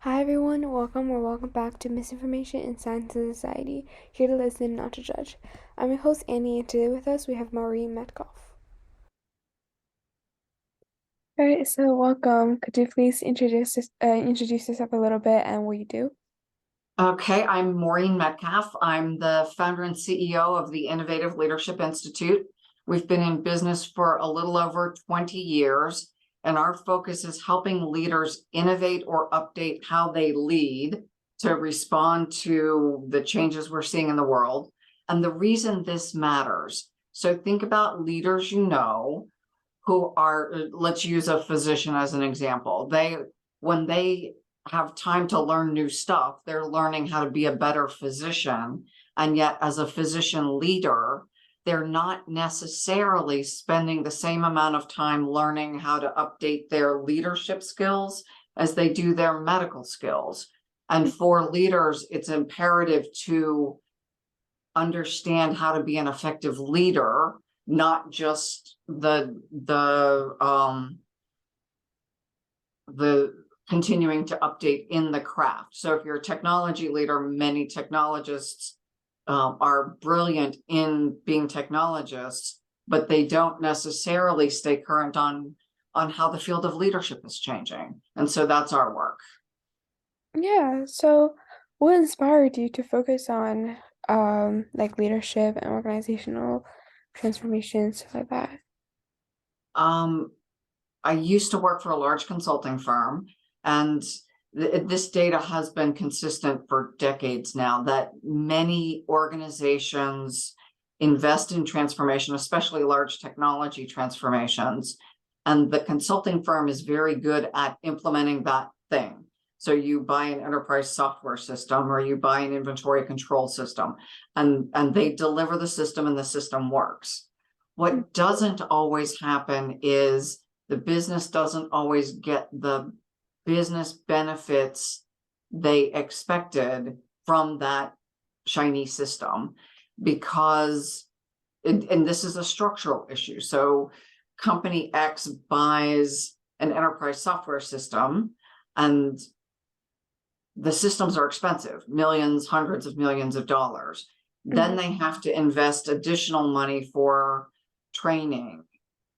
Hi everyone, welcome or welcome back to Misinformation in Science and Society, here to listen, not to judge. I'm your host Annie, and today with us we have Maureen Metcalf. All right, so welcome. Could you please introduce yourself a little bit and what you do? Okay, I'm Maureen Metcalf. I'm the founder and CEO of the Innovative Leadership Institute. We've been in business for a little over 20 years, and our focus is helping leaders innovate or update how they lead to respond to the changes we're seeing in the world. And the reason this matters, so think about leaders who are, let's use a physician as an example. When they have time to learn new stuff, they're learning how to be a better physician. And yet, as a physician leader, they're not necessarily spending the same amount of time learning how to update their leadership skills as they do their medical skills. And for leaders, it's imperative to understand how to be an effective leader, not just the continuing to update in the craft. So if you're a technology leader, many technologists are brilliant in being technologists, but they don't necessarily stay current on how the field of leadership is changing. And so that's our work. Yeah, so what inspired you to focus on like leadership and organizational transformation, stuff like that? Um, I used to work for a large consulting firm, and this data has been consistent for decades now, that many organizations invest in transformation, especially large technology transformations, and the consulting firm is very good at implementing that thing. So you buy an enterprise software system or you buy an inventory control system, and they deliver the system and the system works. What doesn't always happen is the business doesn't always get the business benefits they expected from that shiny system, because, and this is a structural issue. So company X buys an enterprise software system, and the systems are expensive, millions, hundreds of millions of dollars. Then they have to invest additional money for training.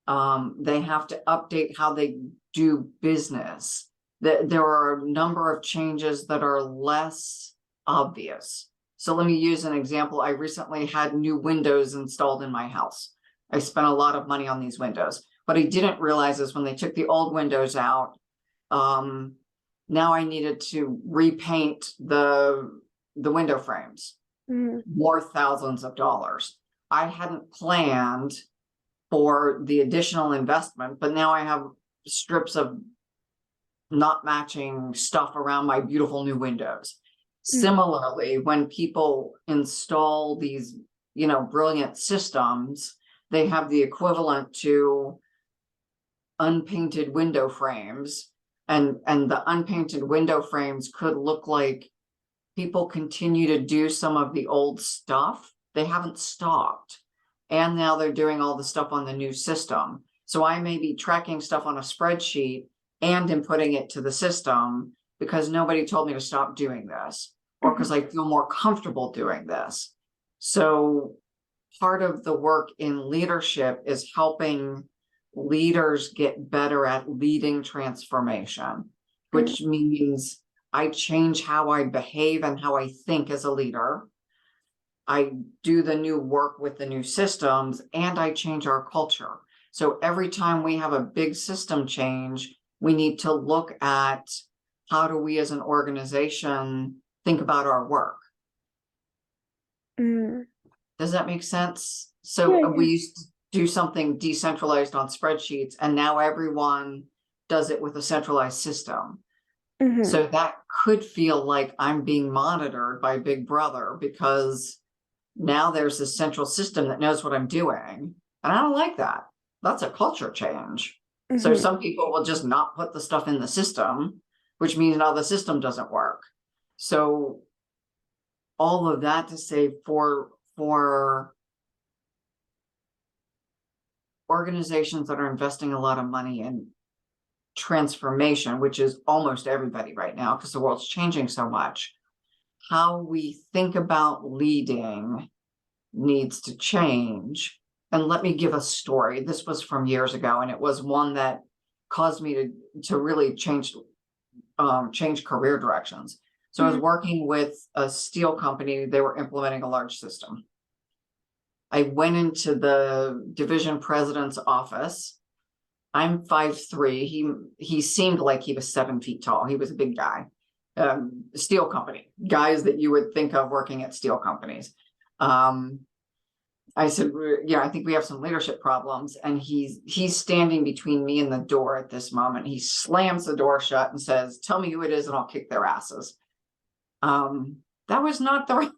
They have to update how they do business. There are a number of changes that are less obvious. So let me use an example. I recently had new windows installed in my house. I spent a lot of money on these windows. What I didn't realize is when they took the old windows out, now I needed to repaint the window frames, more thousands of dollars. I hadn't planned for the additional investment, but now I have strips of not matching stuff around my beautiful new windows. Similarly, when people install these, brilliant systems, they have the equivalent to unpainted window frames, and the unpainted window frames could look like people continue to do some of the old stuff. They haven't stopped. And now they're doing all the stuff on the new system. So I may be tracking stuff on a spreadsheet and inputting it to the system because nobody told me to stop doing this, or because I feel more comfortable doing this. So part of the work in leadership is helping leaders get better at leading transformation, which means I change how I behave and how I think as a leader. I do the new work with the new systems, and I change our culture. So every time we have a big system change, we need to look at how do we as an organization think about our work. Does that make sense? So Yeah, we used to do something decentralized on spreadsheets, and now everyone does it with a centralized system. So that could feel like I'm being monitored by Big Brother, because now there's this central system that knows what I'm doing. And I don't like that. That's a culture change. So some people will just not put the stuff in the system, which means now the system doesn't work. So all of that to say, for organizations that are investing a lot of money in transformation, which is almost everybody right now because the world's changing so much, how we think about leading needs to change. And let me give a story. This was from years ago, and it was one that caused me to really change career directions. So I was working with a steel company. They were implementing a large system. I went into the division president's office. I'm 5'3". He seemed like he was 7 feet tall. He was a big guy. Steel company, guys that you would think of working at steel companies. I said, yeah, I think we have some leadership problems. And he's standing between me and the door at this moment. He slams the door shut and says, "Tell me who it is and I'll kick their asses." That was not the right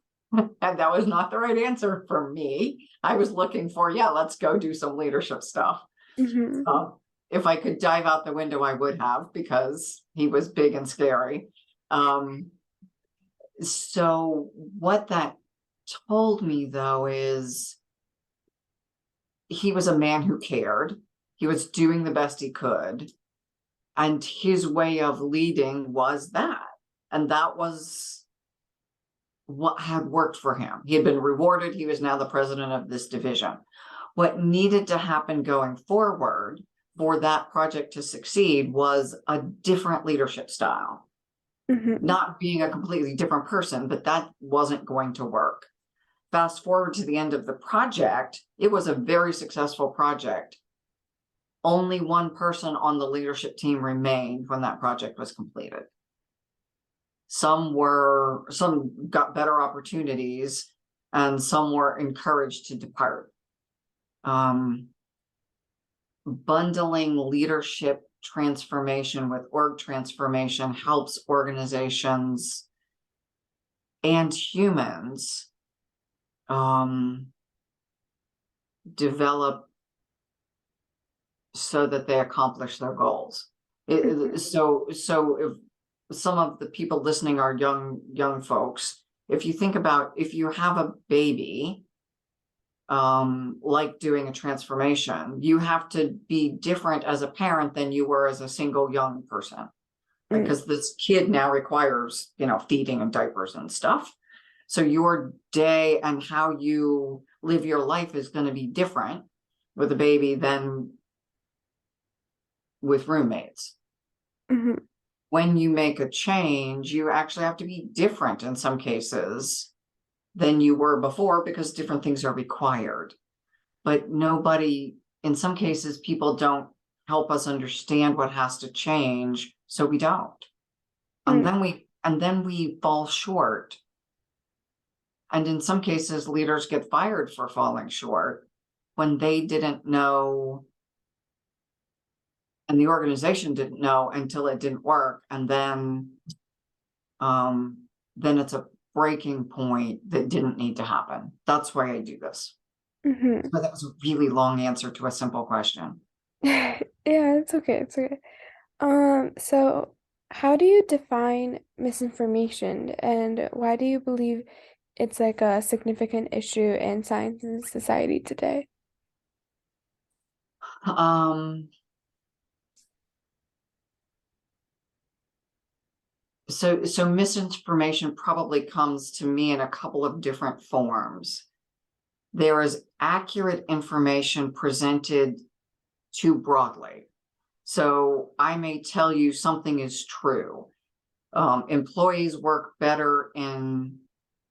that was not the right answer for me. I was looking for, yeah, let's go do some leadership stuff. If I could dive out the window, I would have, because he was big and scary. So what that told me, though, is he was a man who cared. He was doing the best he could. And his way of leading was that. And that was what had worked for him. He had been rewarded. He was now the president of this division. What needed to happen going forward for that project to succeed was a different leadership style. Not being a completely different person, but that wasn't going to work. Fast forward to the end of the project, it was a very successful project. Only one person on the leadership team remained when that project was completed. Some got better opportunities, and some were encouraged to depart. Bundling leadership transformation with org transformation helps organizations and humans develop so that they accomplish their goals. So if some of the people listening are young folks, if you think about, if you have a baby, like doing a transformation, you have to be different as a parent than you were as a single young person, because this kid now requires, feeding and diapers and stuff. So your day and how you live your life is going to be different with a baby than with roommates. When you make a change, you actually have to be different in some cases than you were before, because different things are required. But in some cases, people don't help us understand what has to change, so we don't. And then we fall short. And in some cases, leaders get fired for falling short when they didn't know, and the organization didn't know until it didn't work. And then it's a breaking point that didn't need to happen. That's why I do this. But that was a really long answer to a simple question. Yeah, it's okay. It's okay. So how do you define misinformation, and why do you believe it's like a significant issue in science and society today? So misinformation probably comes to me in a couple of different forms. There is accurate information presented too broadly. So I may tell you something is true. Employees work better in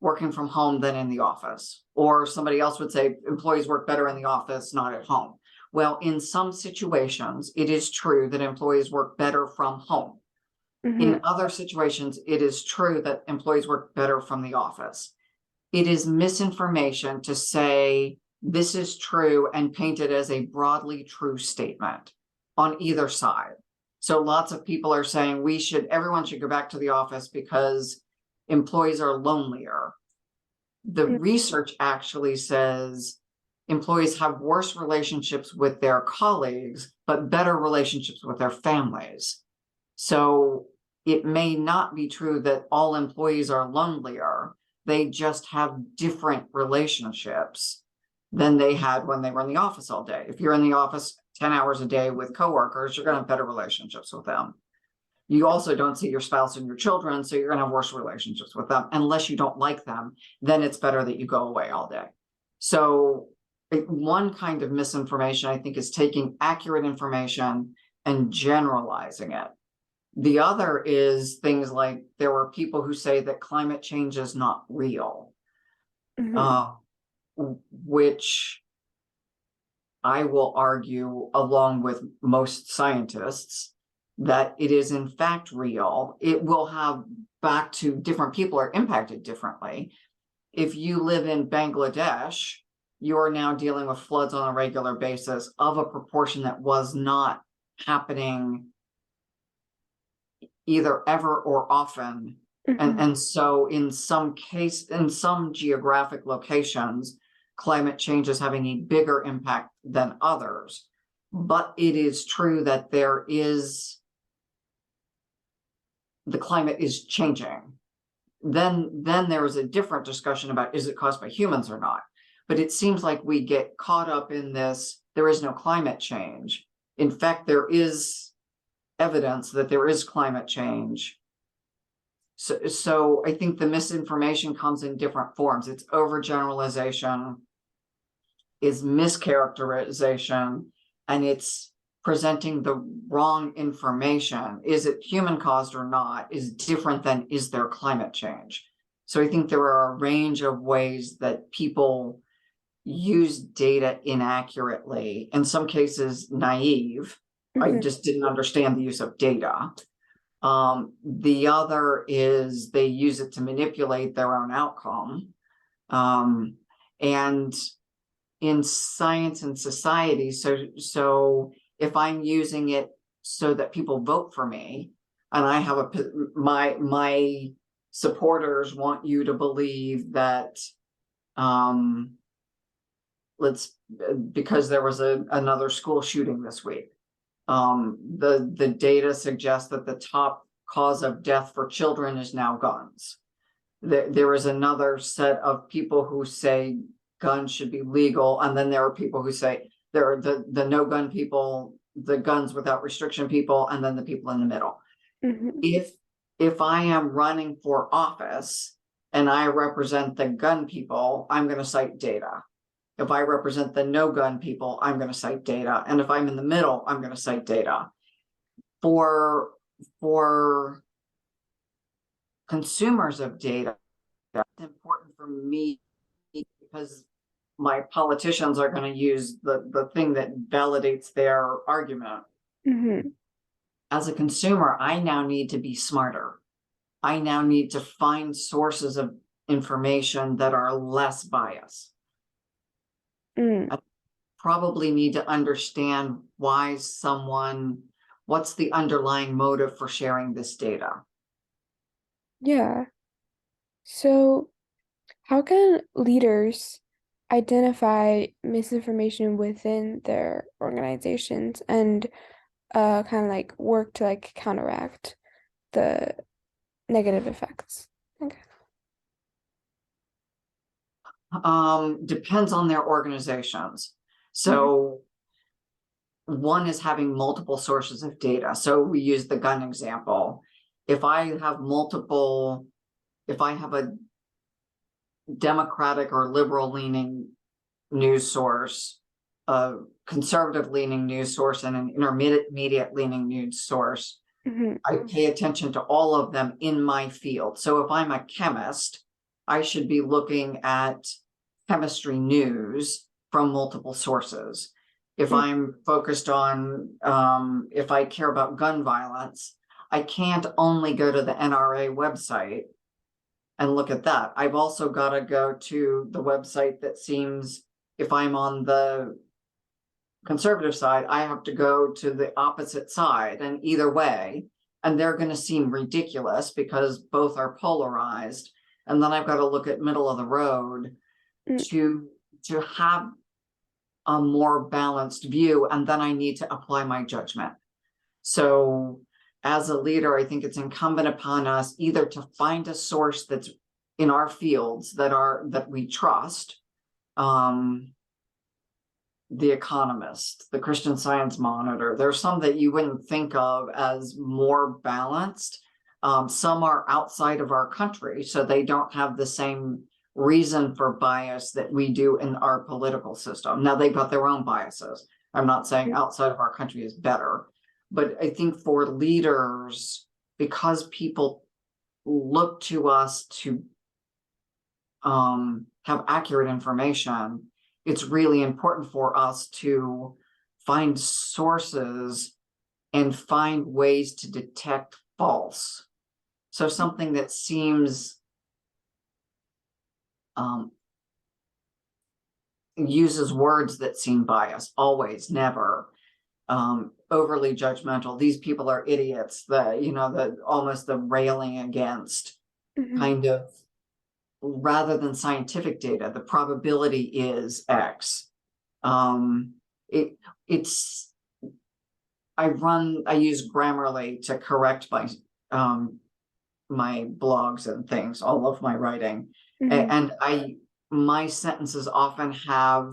working from home than in the office. Or somebody else would say employees work better in the office, not at home. Well, in some situations, it is true that employees work better from home. In other situations, it is true that employees work better from the office. It is misinformation to say this is true and paint it as a broadly true statement on either side. So lots of people are saying everyone should go back to the office because employees are lonelier. The research actually says employees have worse relationships with their colleagues, but better relationships with their families. So it may not be true that all employees are lonelier. They just have different relationships than they had when they were in the office all day. If you're in the office 10 hours a day with coworkers, you're going to have better relationships with them. You also don't see your spouse and your children, so you're going to have worse relationships with them. Unless you don't like them, then it's better that you go away all day. So one kind of misinformation, I think, is taking accurate information and generalizing it. The other is things like there were people who say that climate change is not real, Hmm. which I will argue, along with most scientists, that it is in fact real. It will have, back to different people are impacted differently. If you live in Bangladesh, you're now dealing with floods on a regular basis of a proportion that was not happening either ever or often. Hmm. And so in some geographic locations, climate change is having a bigger impact than others. But it is true that the climate is changing. Then there is a different discussion about, is it caused by humans or not? But it seems like we get caught up in this, there is no climate change. In fact, there is evidence that there is climate change. So I think the misinformation comes in different forms. It's overgeneralization, is mischaracterization, and it's presenting the wrong information. Is it human caused or not is different than is there climate change. So I think there are a range of ways that people use data inaccurately, in some cases naive. I Hmm. just didn't understand the use of data. The other is they use it to manipulate their own outcome. And in science and society, so if I'm using it so that people vote for me, and I have my supporters want you to believe that, let's because there was another school shooting this week. The data suggests that the top cause of death for children is now guns. There is another set of people who say guns should be legal, and then there are people who say there are the no gun people, the guns without restriction people, and then the people in the middle. Hmm. If I am running for office and I represent the gun people, I'm going to cite data. If I represent the no gun people, I'm going to cite data. And if I'm in the middle, I'm going to cite data. For consumers of data, that's important for me because my politicians are going to use the thing that validates their argument. Hmm. As a consumer, I now need to be smarter. I now need to find sources of information that are less biased. Mm. I probably need to understand what's the underlying motive for sharing this data. Yeah. So, how can leaders identify misinformation within their organizations and kind of like work to like counteract the negative effects? Okay. Depends on their organizations. Mhm. So one is having multiple sources of data. So we use the gun example. If I have a Democratic or liberal leaning news source, a conservative leaning news source, and an intermediate leaning news source, Mhm. I pay attention to all of them in my field. So if I'm a chemist, I should be looking at chemistry news from multiple sources. If Mm. I'm focused on, if I care about gun violence, I can't only go to the NRA website and look at that. I've also got to go to the website that seems, if I'm on the conservative side, I have to go to the opposite side, and either way, and they're going to seem ridiculous because both are polarized. And then I've got to look at middle of the road Mm. to have a more balanced view, and then I need to apply my judgment. So as a leader, I think it's incumbent upon us either to find a source that's in our fields that we trust, The Economist, the Christian Science Monitor. There's some that you wouldn't think of as more balanced. Some are outside of our country, so they don't have the same reason for bias that we do in our political system. Now, they've got their own biases. I'm not saying outside of our country is better, but I think for leaders, because people look to us to have accurate information, it's really important for us to find sources and find ways to detect false. So something that seems uses words that seem biased, always, never, overly judgmental. These people are idiots. The almost the railing against kind of, rather than scientific data, the probability is X. It's I use Grammarly to correct my blogs and things, all of my writing, and my sentences often have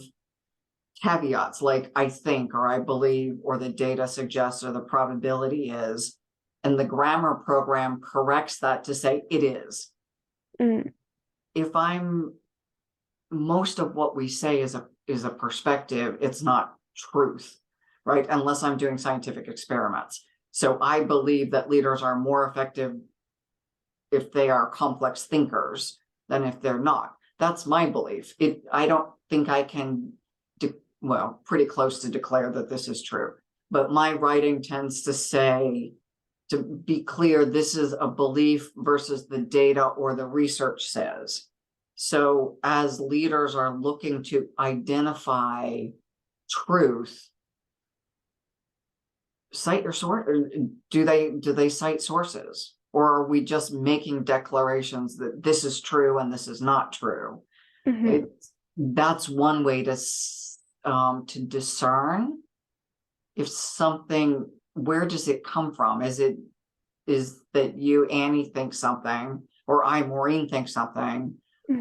caveats like I think, or I believe, or the data suggests, or the probability is, and the grammar program corrects that to say it is. If most of what we say is a perspective, it's not truth, right? Unless I'm doing scientific experiments. So I believe that leaders are more effective if they are complex thinkers than if they're not. That's my belief. I don't think I can, pretty close to declare that this is true. But my writing tends to say, to be clear, this is a belief versus the data or the research says. So as leaders are looking to identify truth, cite your source. Do they cite sources, or are we just making declarations that this is true and this is not true? That's one way to discern if something, where does it come from? Is that you, Annie, think something, or I, Maureen, think something,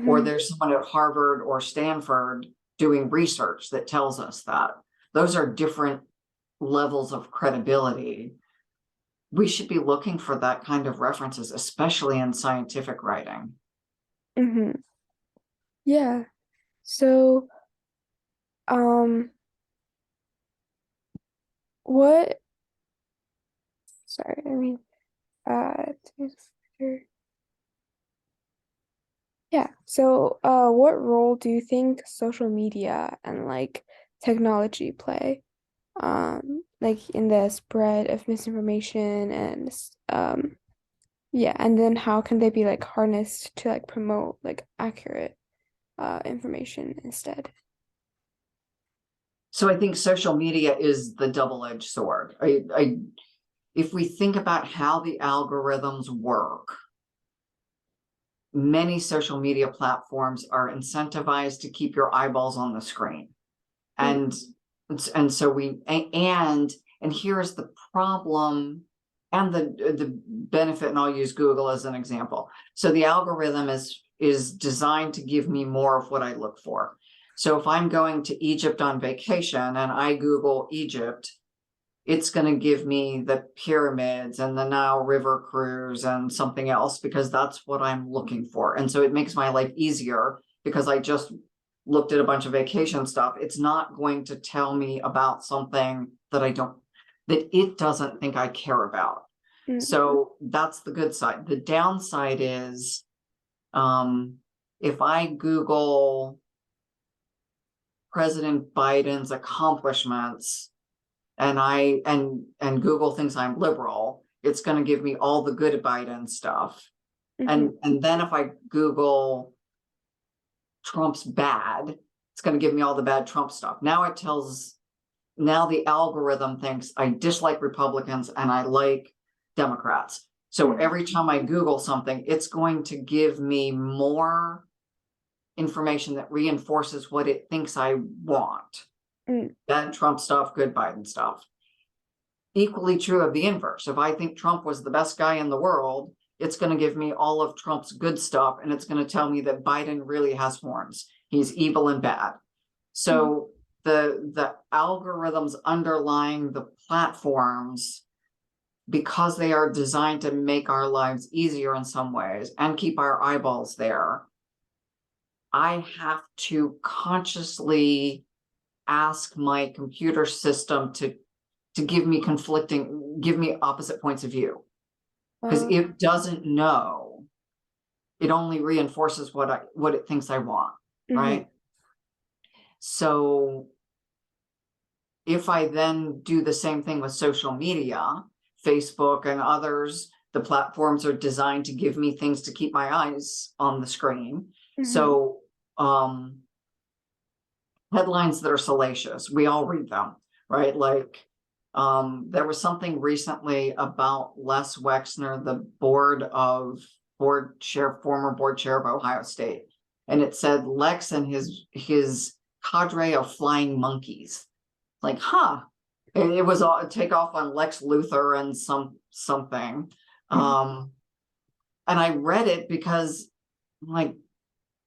or there's someone at Harvard or Stanford doing research that tells us that? Those are different levels of credibility. We should be looking for that kind of references, especially in scientific writing. Yeah. So, what, sorry, yeah. So, what role do you think social media and like technology play, like in the spread of misinformation and, yeah, and then how can they be like harnessed to like promote like accurate, information instead? So I think social media is the double-edged sword. If we think about how the algorithms work, many social media platforms are incentivized to keep your eyeballs on the screen. And so and here's the problem and the benefit, and I'll use Google as an example. So the algorithm is designed to give me more of what I look for. So if I'm going to Egypt on vacation and I Google Egypt, it's going to give me the pyramids and the Nile River cruise and something else, because that's what I'm looking for. And so it makes my life easier because I just looked at a bunch of vacation stuff. It's not going to tell me about something that it doesn't think I care about. So that's the good side. The downside is, if I Google President Biden's accomplishments and Google thinks I'm liberal, it's going to give me all the good Biden stuff. And then if I Google Trump's bad, it's going to give me all the bad Trump stuff. Now the algorithm thinks I dislike Republicans and I like Democrats. So every time I Google something, it's going to give me more information that reinforces what it thinks I want. Bad Trump stuff, good Biden stuff. Equally true of the inverse. If I think Trump was the best guy in the world, it's going to give me all of Trump's good stuff, and it's going to tell me that Biden really has horns. He's evil and bad. So the algorithms underlying the platforms, because they are designed to make our lives easier in some ways and keep our eyeballs there, I have to consciously ask my computer system to give me opposite points of view, because Uh, it doesn't know. It only reinforces what it thinks I want, mhm, right? So if I then do the same thing with social media, Facebook and others, the platforms are designed to give me things to keep my eyes on the screen. mhm, So headlines that are salacious, we all read them, right? Like there was something recently about Les Wexner, the former board chair of Ohio State, and it said Lex and his cadre of flying monkeys. Like, huh? And it was a takeoff on Lex Luthor and something. mhm, And I read it because, like,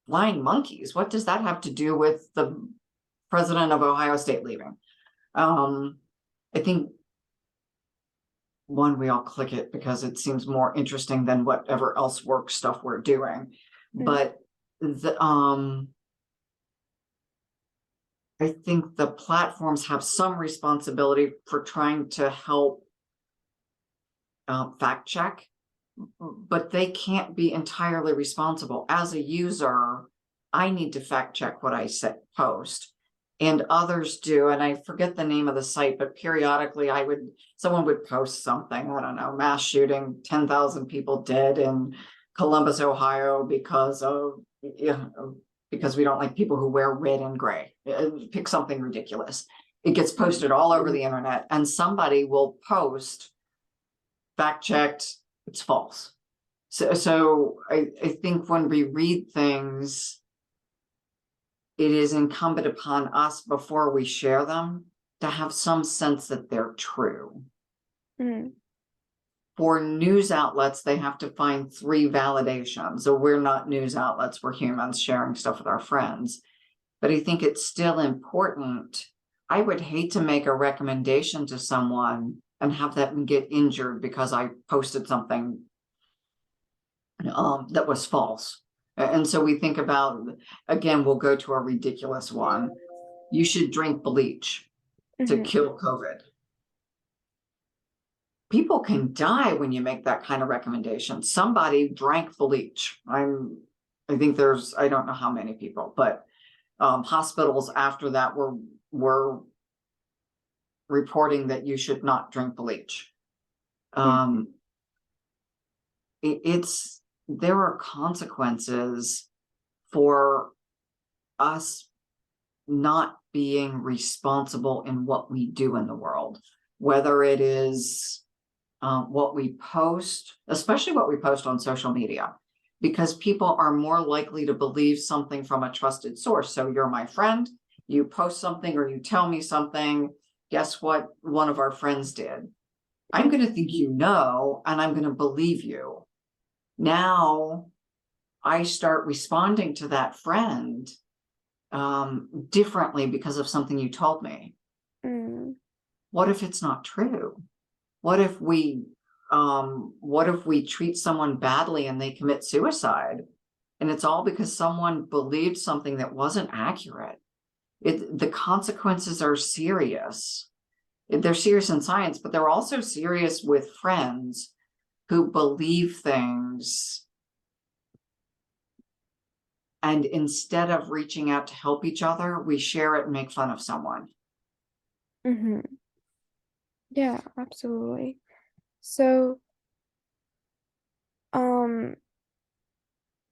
flying monkeys, what does that have to do with the president of Ohio State leaving? I think one, we all click it because it seems more interesting than whatever else work stuff we're doing. mhm, But I think the platforms have some responsibility for trying to help fact check, but they can't be entirely responsible. As a user, I need to fact check what I post, and others do. And I forget the name of the site, but periodically someone would post something, I don't know, mass shooting, 10,000 people dead in Columbus, Ohio because we don't like people who wear red and gray. Pick something ridiculous. It gets posted all over the internet, and somebody will post fact checked, it's false. So I think when we read things, it is incumbent upon us before we share them to have some sense that they're true. mhm, For news outlets, they have to find three validations. So we're not news outlets, we're humans sharing stuff with our friends. But I think it's still important. I would hate to make a recommendation to someone and have them get injured because I posted something that was false. And so we think about, again, we'll go to a ridiculous one. You should drink bleach to mhm, kill COVID. People can die when you make that kind of recommendation. Somebody drank bleach. I think I don't know how many people, but hospitals after that were reporting that you should not drink bleach. mhm, Um, there are consequences for us not being responsible in what we do in the world, whether it is what we post, especially what we post on social media, because people are more likely to believe something from a trusted source. So you're my friend, you post something or you tell me something. Guess what one of our friends did? I'm going to think you know, and I'm going to believe you. Now I start responding to that friend differently because of something you told me. mhm, What if it's not true? What if we treat someone badly and they commit suicide, and it's all because someone believed something that wasn't accurate? The consequences are serious. They're serious in science, but they're also serious with friends who believe things, and instead of reaching out to help each other, we share it and make fun of someone. mhm. Yeah, absolutely. So, um,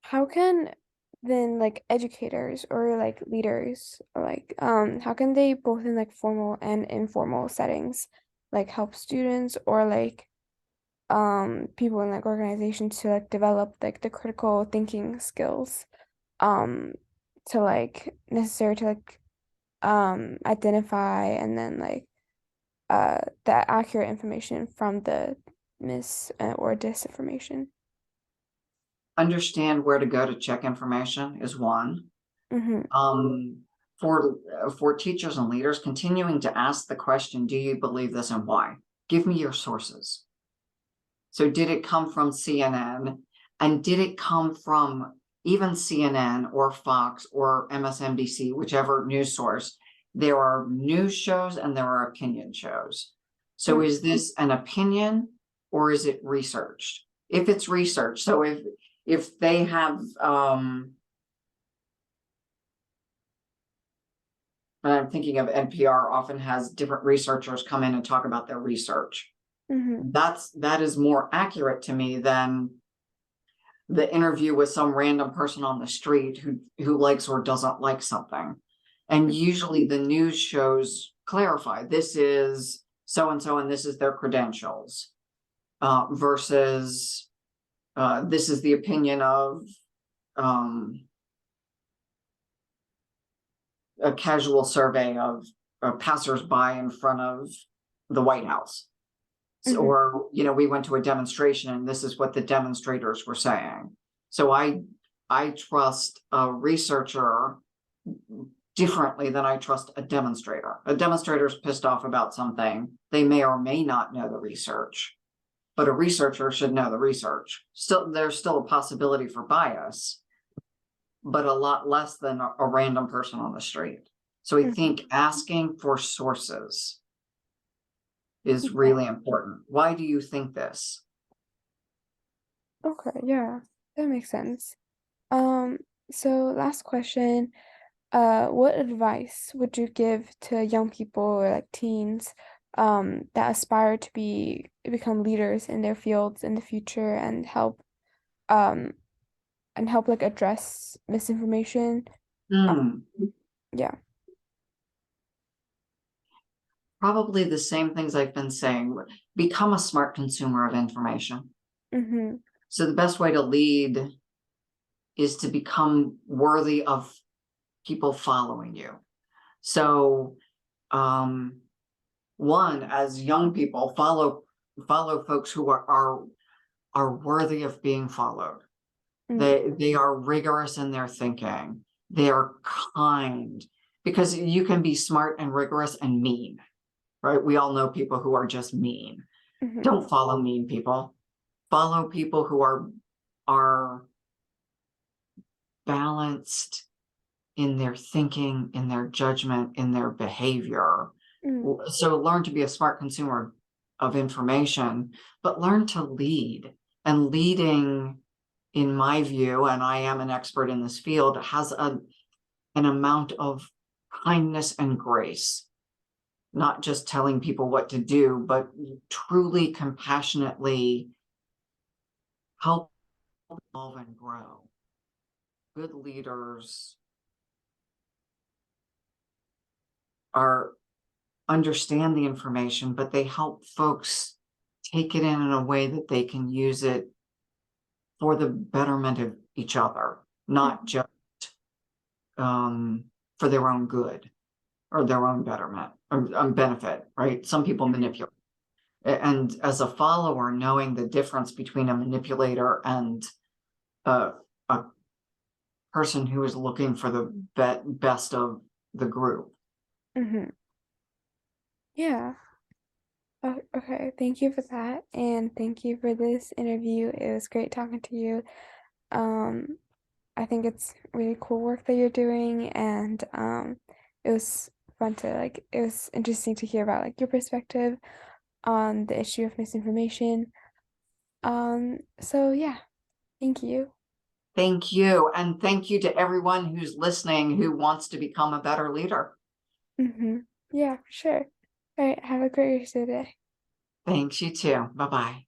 how can then like educators or like leaders or like how can they both in like formal and informal settings like help students or like people in like organizations to like develop like the critical thinking skills um to like necessary to like identify and then like the accurate information from the mis or disinformation. Understand where to go to check information is one. Mm-hmm. Um, for teachers and leaders, continuing to ask the question, do you believe this and why? Give me your sources. So did it come from CNN? And did it come from even CNN or Fox or MSNBC, whichever news source? There are news shows and there are opinion shows. So Mm, is this an opinion or is it researched? If it's research, so if they have and I'm thinking of NPR often has different researchers come in and talk about their research. mm-hmm, That is more accurate to me than the interview with some random person on the street who likes or doesn't like something. And usually the news shows clarify this is so and so and this is their credentials, versus this is the opinion of a casual survey of passersby in front of the White House. mm-hmm, Or, we went to a demonstration and this is what the demonstrators were saying. So I trust a researcher differently than I trust a demonstrator. A demonstrator's pissed off about something. They may or may not know the research, but a researcher should know the research. Still, there's still a possibility for bias, but a lot less than a random person on the street. So I mm-hmm. think asking for sources is Yeah. really important. Why do you think this? Okay, yeah, that makes sense. Um, so last question. What advice would you give to young people or like teens that aspire to become leaders in their fields in the future um and help like address misinformation? Uh, Hmm. yeah. Probably the same things I've been saying. Become a smart consumer of information. Mm-hmm. So the best way to lead is to become worthy of people following you. So, one, as young people, follow folks who are worthy of being followed. Mm, They are rigorous in their thinking. They are kind, because you can be smart and rigorous and mean, right? We all know people who are just mean. mm-hmm. Don't follow mean people. Follow people who are balanced in their thinking, in their judgment, in their behavior. Mm, So learn to be a smart consumer of information, but learn to lead. And leading, in my view, and I am an expert in this field, has an amount of kindness and grace, not just telling people what to do, but truly compassionately help evolve and grow. Good leaders are understand the information, but they help folks take it in a way that they can use it for the betterment of each other, not just for their own good or their own betterment or benefit, right? Some people mm-hmm. manipulate. And as a follower, knowing the difference between a manipulator and a person who is looking for the best of the group. Mm-hmm. Yeah. Okay. Thank you for that, and thank you for this interview. It was great talking to you. Um, I think it's really cool work that you're doing, and it was fun to like. It was interesting to hear about like your perspective on the issue of misinformation. So yeah, thank you. Thank you. And thank you to everyone who's listening who wants to become a better leader. Mm-hmm. Yeah, for sure. All right. Have a great rest of the day. Thanks, you too. Bye-bye.